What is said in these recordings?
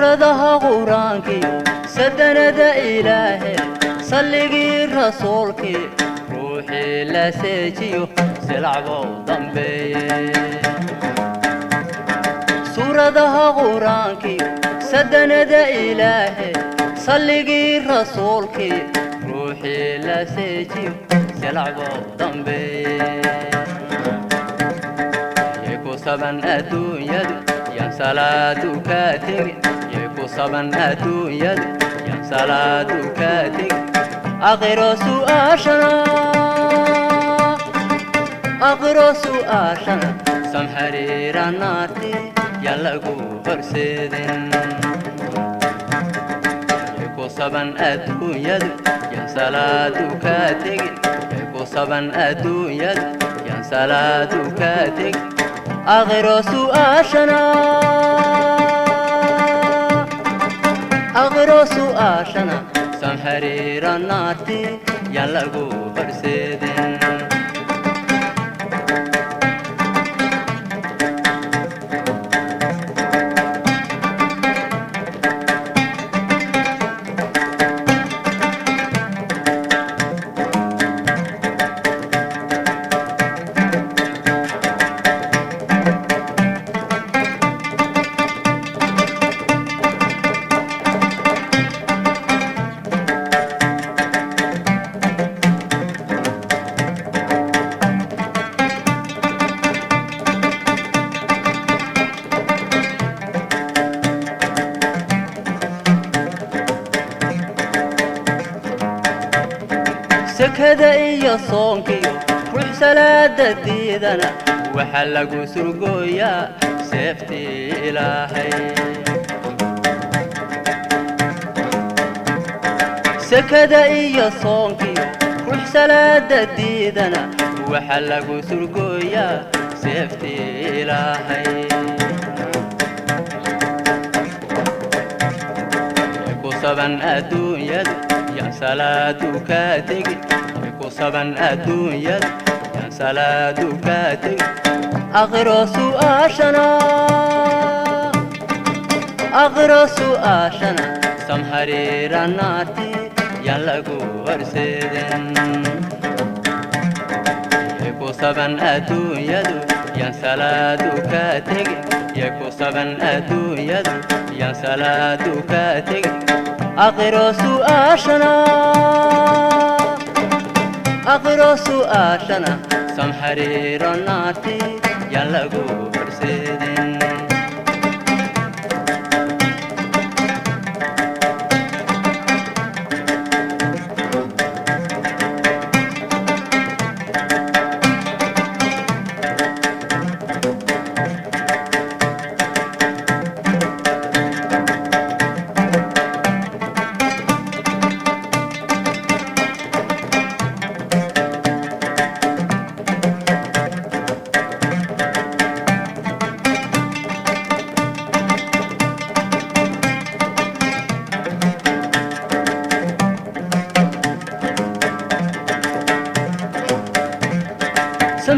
suuradaha quraankiyo sadanada ilaahay salligii rasuulkii ruuxii la seejiyo silacbo dambeeye suuradaha quraankiyo sadanada ilaahay salligii rasuulkii ruuxii la seejiyo silacbo dambeeye saban adduunyadu yaan salaadu ka tegin yeeku saban adduunyadu yaan salaadu ka tegin aakhiro su'aashana samxariira naarti yaan lagu horseedin yeeku saban adduunyadu yaan salaadu ka tegin yeeku saban adduunyadu yaan salaadu ka tegin آخر سؤاشنا سمحرير الناتي يلقو برسيدين سكدا إيا صونكيو روح سلادة ديدنا وحلقو سرقويا سيفتي إلهي سكدا إيا صونكيو روح سلادة ديدنا وحلقو سرقويا سيفتي إلهي يكو صبن الدنيا يا صلاة كاتك يكو صبن الدنيا يا صلاة كاتك آخر سؤاشنا سمحرير الناتي يلقو ورسيدن يكو صبن الدنيا يا صلاة كاتك يكو صبن الدنيا يا صلاة كاتك آخر سؤاشنا سمحرير الناتي يلقو برسيدين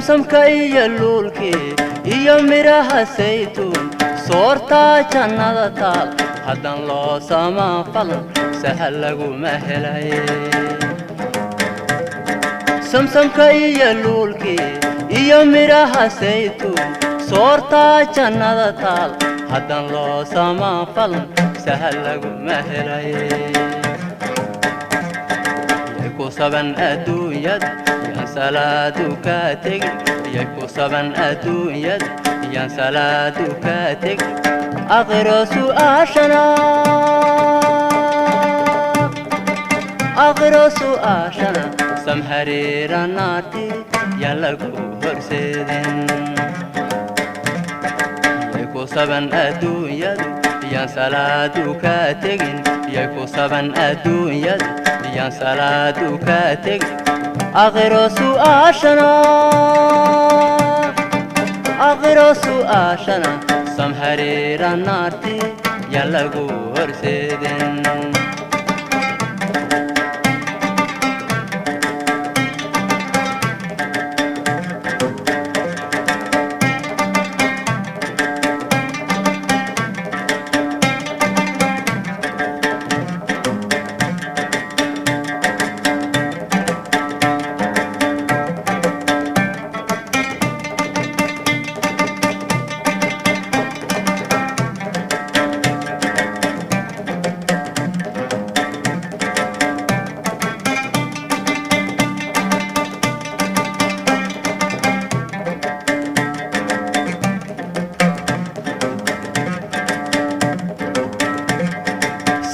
سمسمك إيا اللولكي إيا ميراها سيتون صورتا جنة تال هدان لو سما فلن سهل لغو مهلاي سمسمك إيا اللولكي إيا ميراها سيتون صورتا جنة تال هدان لو سما فلن سهل لغو مهلاي يكو صبن الدنيا يا صلاة كاتك يكو صبن الدنيا يا صلاة كاتك آخر سؤاشنا سمحرير الناتي يلقو برسيدين يكو صبن الدنيا يا صلاة كاتك يكو صبن الدنيا يا صلاة كاتك آخر سؤاشنا سمحرير الناتي يلقو برسيدين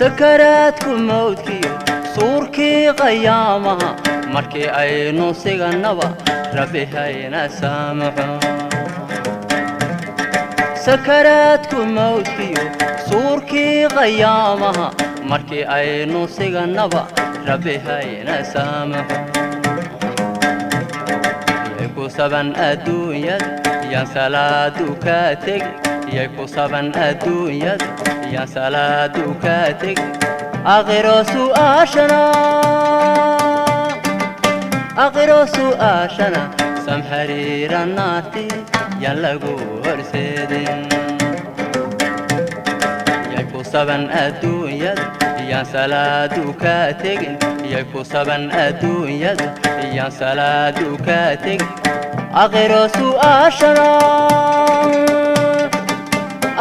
sakaraadku mawdkiyo suurkii qiyaamaha markii aynu sigannaba rabbi hayna saamaxo sakaraadku mawdkiyo suurkii qiyaamaha markii aynu sigannaba rabbi hayna saamaxo ku saban adduunyada yaan salaadu ka tegi yay ku saban adduunyada yaan salaadu ka tegi aakhiro su'aashana samhariira naarti yaan lagu horseedin yay ku saban adduunyada yaan salaadu ka tegin yay ku saban adduunyada yaan salaadu ka tegin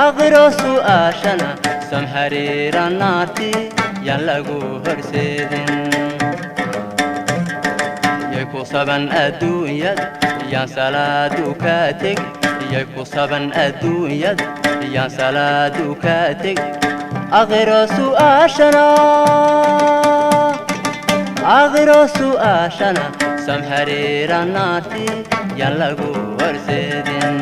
aakhiro su'aashana samhariira naarti yaan lagu horseedin yay ku saban adduunyada yaan salaadu ka tegin yay ku saban adduunyada yaan salaadu ka tegin aakhiro su'aashana samhariira naarti yaan lagu horseedin